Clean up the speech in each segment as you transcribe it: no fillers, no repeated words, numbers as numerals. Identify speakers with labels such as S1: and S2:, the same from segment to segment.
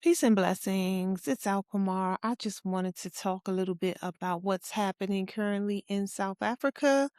S1: Peace and blessings. It's AlQamar. I just wanted to talk a little bit about what's happening currently in South Africa.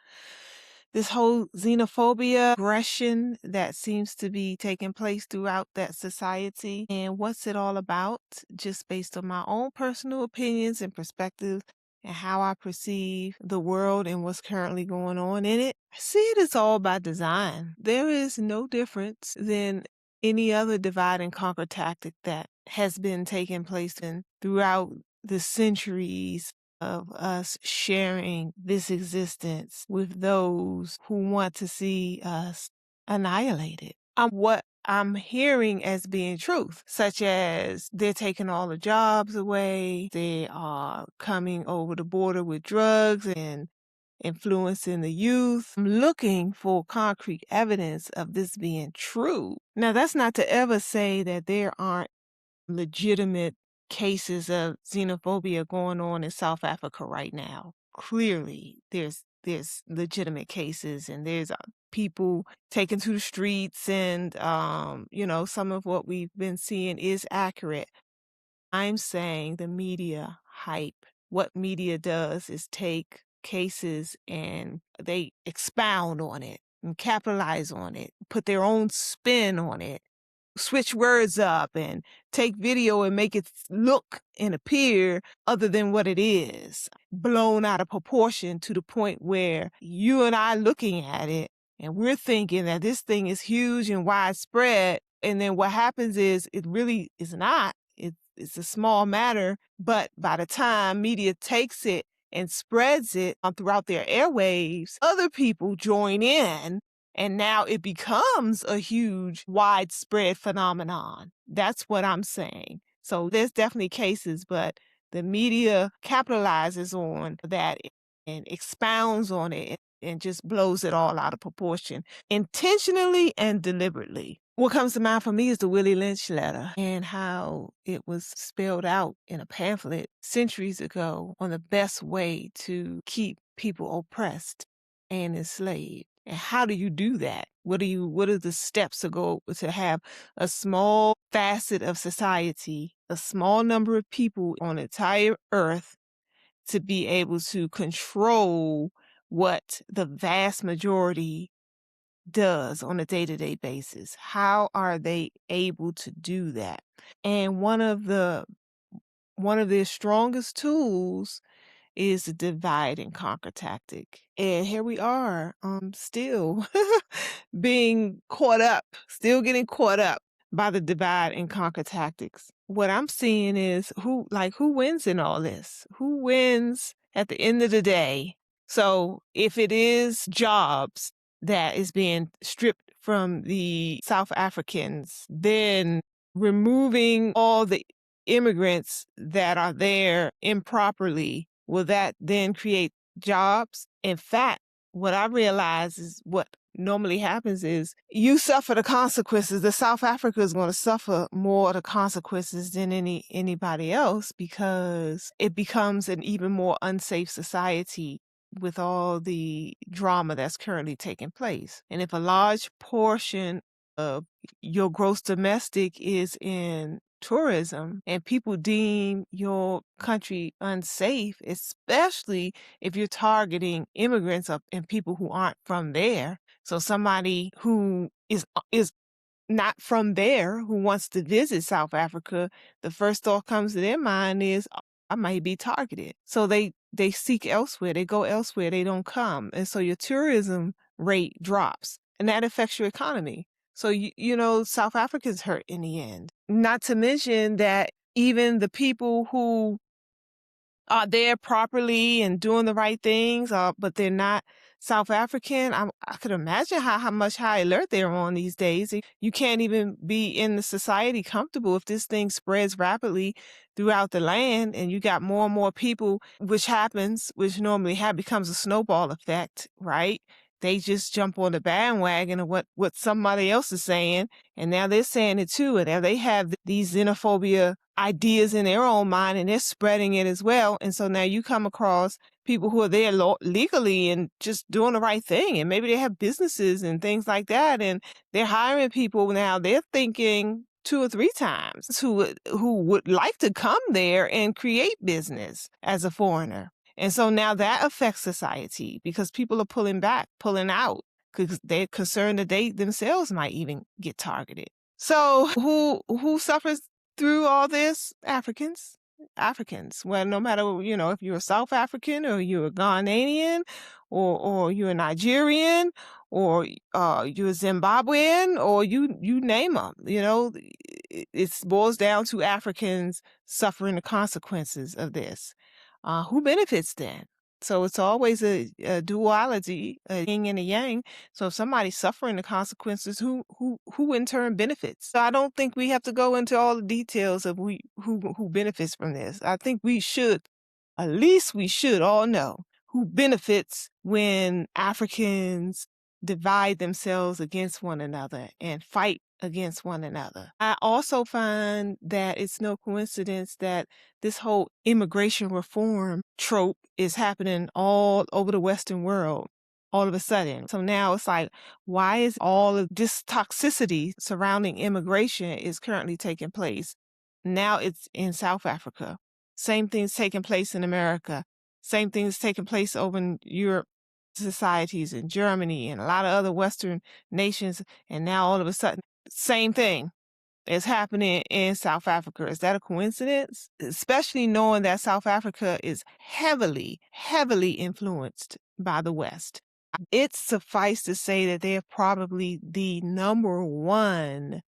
S1: This whole xenophobia aggression that seems to be taking place throughout that society. And what's it all about? Just based on my own personal opinions and perspective and how I perceive the world and what's currently going on in it. I see it as all by design. There is no difference than any other divide and conquer tactic that has been taking place throughout the centuries of us sharing this existence with those who want to see us annihilated. What I'm hearing as being truth, such as they're taking all the jobs away, they are coming over the border with drugs and influencing the youth. I'm looking for concrete evidence of this being true. Now, that's not to ever say that there aren't legitimate cases of xenophobia going on in South Africa right now. Clearly, there's legitimate cases, and there's people taken to the streets, and some of what we've been seeing is accurate. I'm saying the media hype. What media does is take cases and they expound on it and capitalize on it, put their own spin on it, switch words up and take video and make it look and appear other than what it is, blown out of proportion to the point where you and I looking at it and we're thinking that this thing is huge and widespread. And then what happens is it really is not. It's a small matter, but by the time media takes it and spreads it throughout their airwaves, other people join in, and now it becomes a huge, widespread phenomenon. That's what I'm saying. So there's definitely cases, but the media capitalizes on that and expounds on it and just blows it all out of proportion, intentionally and deliberately. What comes to mind for me is the Willie Lynch letter and how it was spelled out in a pamphlet centuries ago on the best way to keep people oppressed and enslaved. And how do you do that? What are the steps to have a small facet of society, a small number of people on the entire earth to be able to control what the vast majority does on a day-to-day basis? How are they able to do that? And one of their strongest tools is the divide and conquer tactic. And here we are, still being caught up, still getting caught up by the divide and conquer tactics. What I'm seeing is who wins in all this? Who wins at the end of the day? So if it is jobs that is being stripped from the South Africans, then removing all the immigrants that are there improperly, will that then create jobs? In fact, what I realize is what normally happens is you suffer the consequences. The South Africa is going to suffer more of the consequences than anybody else, because it becomes an even more unsafe society with all the drama that's currently taking place. And if a large portion of your gross domestic is in tourism and people deem your country unsafe, especially if you're targeting immigrants and people who aren't from there. So somebody who is not from there who wants to visit South Africa, the first thought comes to their mind is, I might be targeted. So they seek elsewhere. They go elsewhere. They don't come. And so your tourism rate drops, and that affects your economy. So, South Africa's hurt in the end. Not to mention that even the people who are there properly and doing the right things, but they're not South African, I could imagine how much high alert they're on these days. You can't even be in the society comfortable if this thing spreads rapidly throughout the land and you got more and more people, which normally becomes a snowball effect, right? They just jump on the bandwagon of what somebody else is saying, and now they're saying it too. And now they have these xenophobia ideas in their own mind, and they're spreading it as well. And so now you come across people who are there legally and just doing the right thing, and maybe they have businesses and things like that, and they're hiring people now. They're thinking 2 or 3 times who would like to come there and create business as a foreigner. And so now that affects society because people are pulling back, pulling out because they're concerned that they themselves might even get targeted. So who suffers through all this? Africans. Africans. Well, no matter, if you're a South African or you're a Ghanaian or you're a Nigerian or you're a Zimbabwean or you name them, it boils down to Africans suffering the consequences of this. Who benefits then? So it's always a duality, a yin and a yang. So if somebody's suffering the consequences, who in turn benefits? So I don't think we have to go into all the details of who benefits from this. I think at least we should all know who benefits when Africans divide themselves against one another and fight against one another. I also find that it's no coincidence that this whole immigration reform trope is happening all over the Western world all of a sudden. So now it's like, why is all of this toxicity surrounding immigration is currently taking place? Now it's in South Africa. Same thing's taking place in America. Same thing's taking place over in Europe societies in Germany and a lot of other Western nations. And now all of a sudden, same thing is happening in South Africa. Is that a coincidence? Especially knowing that South Africa is heavily, heavily influenced by the West. It's suffice to say that they're probably the number one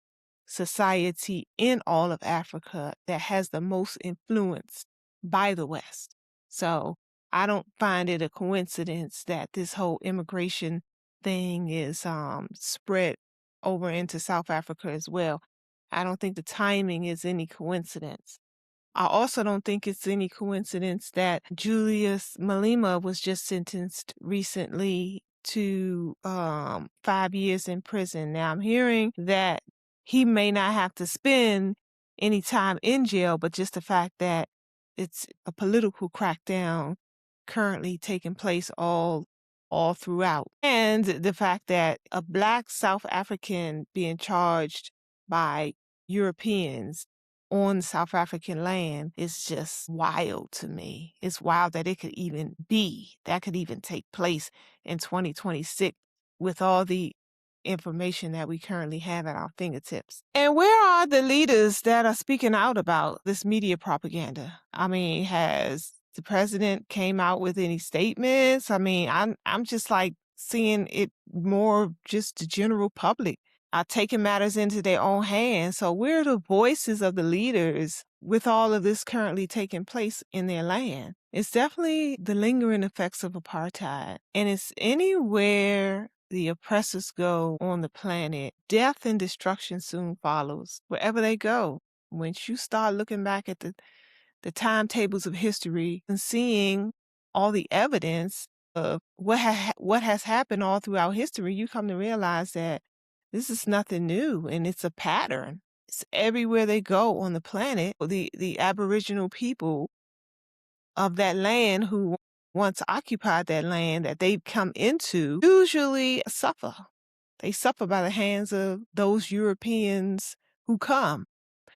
S1: society in all of Africa that has the most influence by the West. So I don't find it a coincidence that this whole immigration thing is spread over into South Africa as well. I don't think the timing is any coincidence. I also don't think it's any coincidence that Julius Malema was just sentenced recently to 5 years in prison. Now I'm hearing that he may not have to spend any time in jail, but just the fact that it's a political crackdown currently taking place all throughout. And the fact that a Black South African being charged by Europeans on South African land is just wild to me. It's wild that it could even take place in 2026 with all the information that we currently have at our fingertips. And where are the leaders that are speaking out about this media propaganda? I mean, has the president came out with any statements? I mean, I'm just like seeing it more just the general public are taking matters into their own hands. So where are the voices of the leaders with all of this currently taking place in their land? It's definitely the lingering effects of apartheid. And it's anywhere the oppressors go on the planet, death and destruction soon follows wherever they go. Once you start looking back at the timetables of history and seeing all the evidence of what has happened all throughout history, you come to realize that this is nothing new, and it's a pattern. It's everywhere they go on the planet. The Aboriginal people of that land who once occupied that land that they've come into usually suffer. They suffer by the hands of those Europeans who come.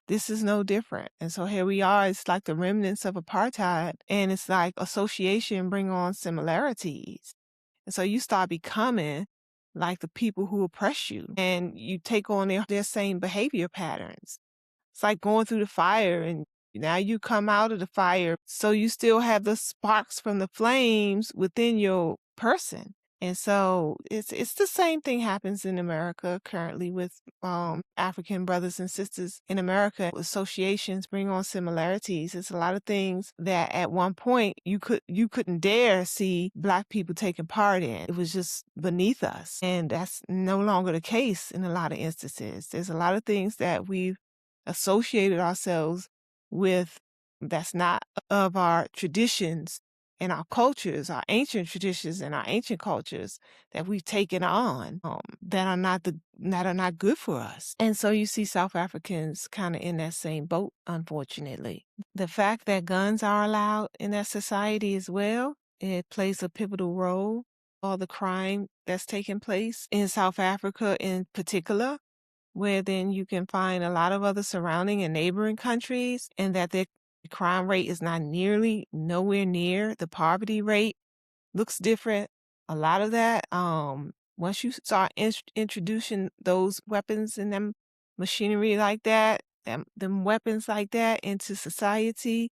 S1: This is no different. And so here we are. It's like the remnants of apartheid, and it's like association bring on similarities. And so you start becoming like the people who oppress you, and you take on their same behavior patterns. It's like going through the fire, and now you come out of the fire, so you still have the sparks from the flames within your person. And so it's the same thing happens in America currently with African brothers and sisters in America. Associations bring on similarities. It's a lot of things that at one point you couldn't dare see Black people taking part in. It was just beneath us. And that's no longer the case in a lot of instances. There's a lot of things that we've associated ourselves with that's not of our traditions and our cultures, our ancient traditions and our ancient cultures that we've taken on that are not good for us. And so you see South Africans kind of in that same boat, unfortunately. The fact that guns are allowed in that society as well, it plays a pivotal role. All the crime that's taking place in South Africa in particular, where then you can find a lot of other surrounding and neighboring countries, and that their crime rate is not nowhere near the poverty rate. Looks different. A lot of that, once you start introducing those weapons and them machinery like that, them weapons like that into society,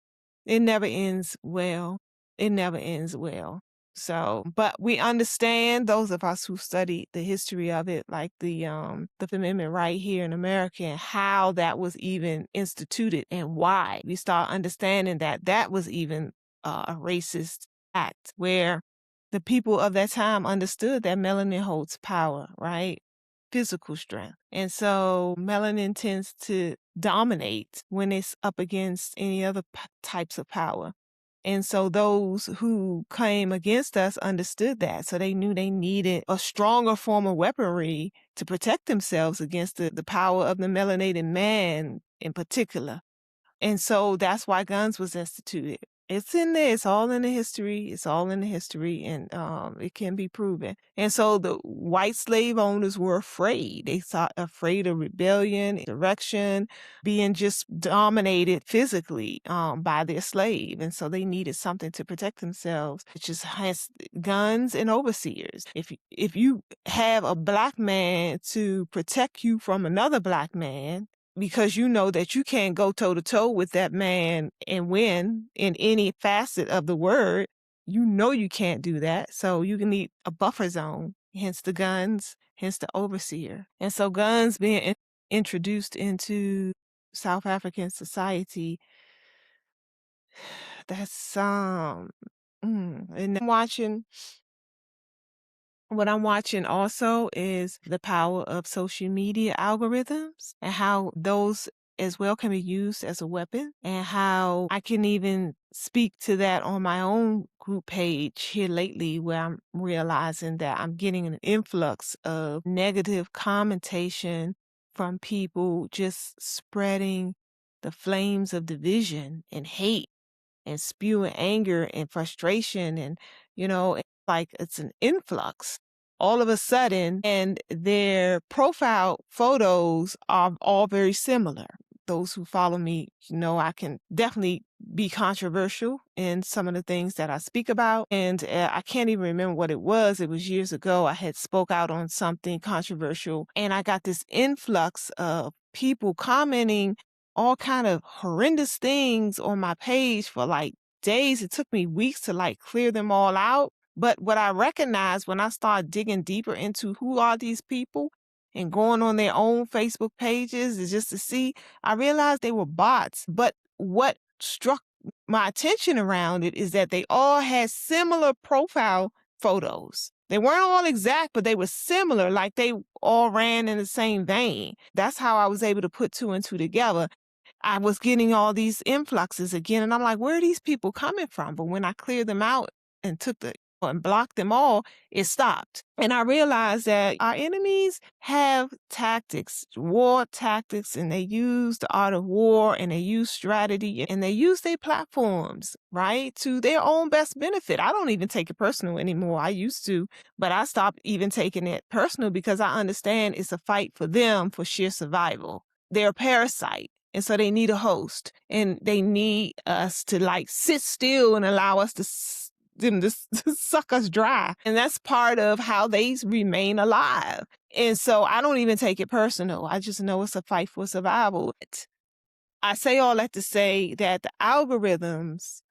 S1: it never ends well. It never ends well. So, but we understand, those of us who study the history of it, like the Fifth Amendment right here in America, and how that was even instituted and why. We start understanding that that was even a racist act, where the people of that time understood that melanin holds power, right? Physical strength. And so melanin tends to dominate when it's up against any other types of power. And so those who came against us understood that. So they knew they needed a stronger form of weaponry to protect themselves against the power of the melanated man in particular. And so that's why guns was instituted. It's in there. It's all in the history. It's all in the history, and it can be proven. And so the white slave owners were afraid. They thought afraid of rebellion, insurrection, being just dominated physically by their slave. And so they needed something to protect themselves, which is hence guns and overseers. If you have a black man to protect you from another black man, because you know that you can't go toe-to-toe with that man and win in any facet of the word. You know you can't do that. So you can need a buffer zone, hence the guns, hence the overseer. And so guns being introduced into South African society, that's and what I'm watching also is the power of social media algorithms, and how those as well can be used as a weapon, and how I can even speak to that on my own group page here lately, where I'm realizing that I'm getting an influx of negative commentation from people just spreading the flames of division and hate and spewing anger and frustration, and like it's an influx all of a sudden, and their profile photos are all very similar. Those who follow me know I can definitely be controversial in some of the things that I speak about, and I can't even remember what it was. It was years ago. I had spoke out on something controversial, and I got this influx of people commenting all kind of horrendous things on my page for like days. It took me weeks to like clear them all out. But what I recognized when I started digging deeper into who are these people and going on their own Facebook pages is just to see, I realized they were bots. But what struck my attention around it is that they all had similar profile photos. They weren't all exact, but they were similar, like they all ran in the same vein. That's how I was able to put two and two together. I was getting all these influxes again, and I'm like, where are these people coming from? But when I cleared them out and blocked them all, it stopped. And I realized that our enemies have tactics, war tactics, and they use the art of war, and they use strategy, and they use their platforms, right, to their own best benefit. I don't even take it personal anymore. I used to, but I stopped even taking it personal because I understand it's a fight for them for sheer survival. They're a parasite. And so they need a host, and they need us to like sit still and allow us to them to suck us dry. And that's part of how they remain alive. And so I don't even take it personal. I just know it's a fight for survival. I say all that to say that the algorithms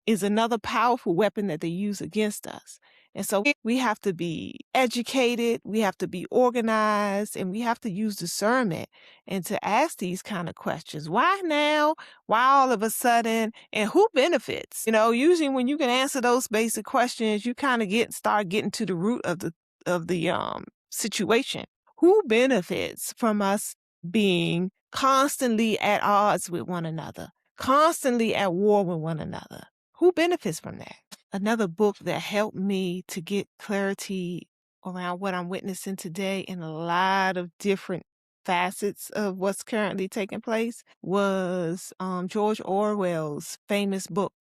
S1: is another powerful weapon that they use against us. And so we have to be educated, we have to be organized, and we have to use discernment and to ask these kind of questions. Why now? Why all of a sudden? And who benefits? Usually when you can answer those basic questions, you kind of start getting to the root of the situation. Who benefits from us being constantly at odds with one another, constantly at war with one another? Who benefits from that? Another book that helped me to get clarity around what I'm witnessing today in a lot of different facets of what's currently taking place was George Orwell's famous book,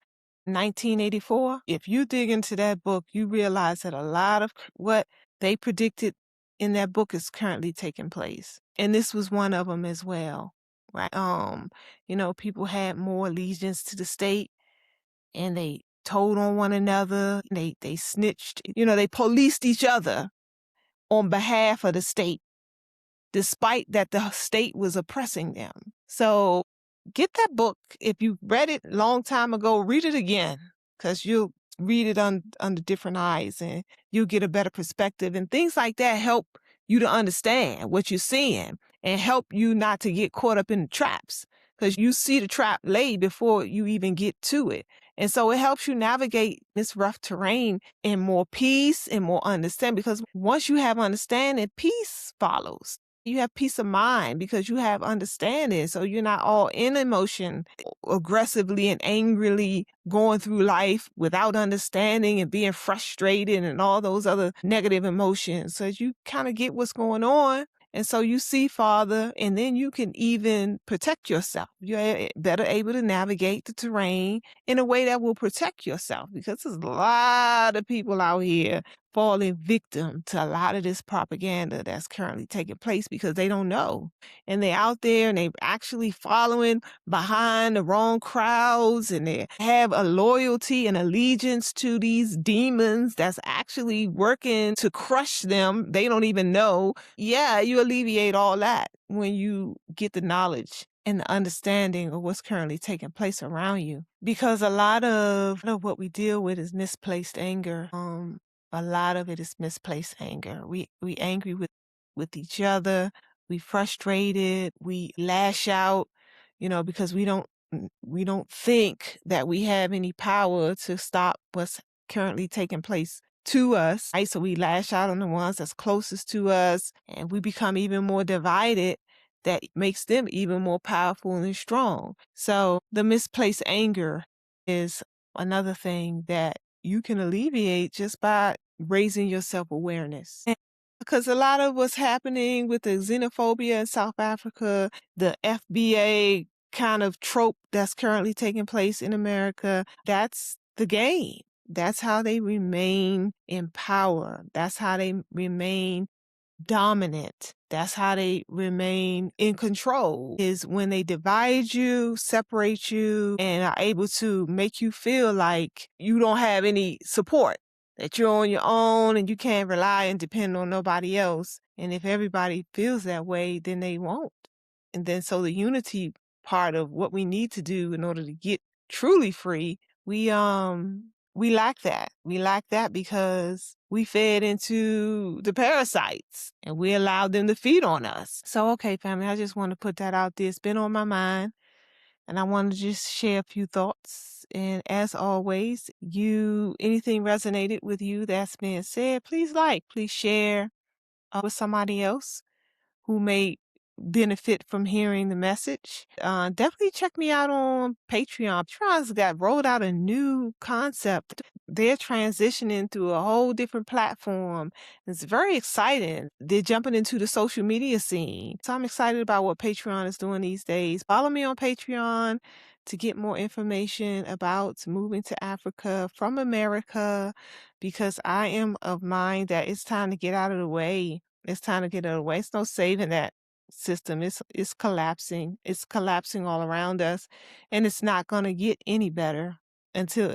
S1: 1984. If you dig into that book, you realize that a lot of what they predicted in that book is currently taking place. And this was one of them as well, right? People had more allegiance to the state, and they told on one another. They snitched. They policed each other on behalf of the state, despite that the state was oppressing them. So get that book. If you read it a long time ago, read it again, because you'll read it under different eyes, and you'll get a better perspective. And things like that help you to understand what you're seeing and help you not to get caught up in the traps, because you see the trap laid before you even get to it. And so it helps you navigate this rough terrain in more peace and more understanding, because once you have understanding, peace follows. You have peace of mind because you have understanding. So you're not all in emotion, aggressively and angrily going through life without understanding and being frustrated and all those other negative emotions. So you kind of get what's going on. And so you see Father, and then you can even protect yourself. You're better able to navigate the terrain in a way that will protect yourself, because there's a lot of people out here falling victim to a lot of this propaganda that's currently taking place because they don't know. And they're out there and they're actually following behind the wrong crowds, and they have a loyalty and allegiance to these demons that's actually working to crush them. They don't even know. Yeah, you alleviate all that when you get the knowledge and the understanding of what's currently taking place around you. Because a lot of what we deal with is misplaced anger. A lot of it is misplaced anger. We angry with each other. We frustrated. We lash out, because we don't think that we have any power to stop what's currently taking place to us. Right? So we lash out on the ones that's closest to us, and we become even more divided. That makes them even more powerful and strong. So the misplaced anger is another thing that you can alleviate just by raising your self-awareness. Because a lot of what's happening with the xenophobia in South Africa, the FBA kind of trope that's currently taking place in America, that's the game. That's how they remain in power. That's how they remain dominant. That's how they remain in control, is when they divide you, separate you, and are able to make you feel like you don't have any support, that you're on your own and you can't rely and depend on nobody else. And if everybody feels that way, then they won't. And then so the unity part of what we need to do in order to get truly free, we lack that. We lack that because we fed into the parasites and we allowed them to feed on us. So, okay, family, I just want to put that out there. It's been on my mind, and I want to just share a few thoughts. And as always, anything resonated with you that's being said, please please share with somebody else who may benefit from hearing the message. Definitely check me out on Patreon. Patreon's rolled out a new concept. They're transitioning to a whole different platform. It's very exciting. They're jumping into the social media scene. So I'm excited about what Patreon is doing these days. Follow me on Patreon to get more information about moving to Africa from America, because I am of mind that it's time to get out of the way. It's time to get out of the way. It's no saving that system. It's collapsing. It's collapsing all around us, and it's not going to get any better until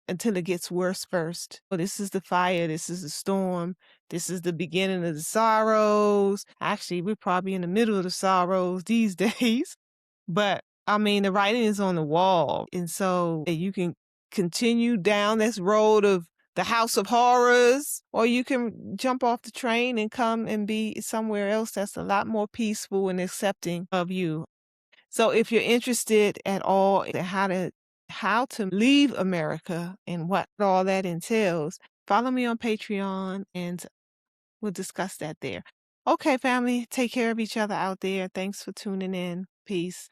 S1: it gets worse first. So this is the fire. This is the storm. This is the beginning of the sorrows. Actually, we're probably in the middle of the sorrows these days. But I mean, the writing is on the wall, and so you can continue down this road of the house of horrors, or you can jump off the train and come and be somewhere else that's a lot more peaceful and accepting of you. So if you're interested at all in how to leave America and what all that entails, follow me on Patreon and we'll discuss that there. Okay, family, take care of each other out there. Thanks for tuning in. Peace.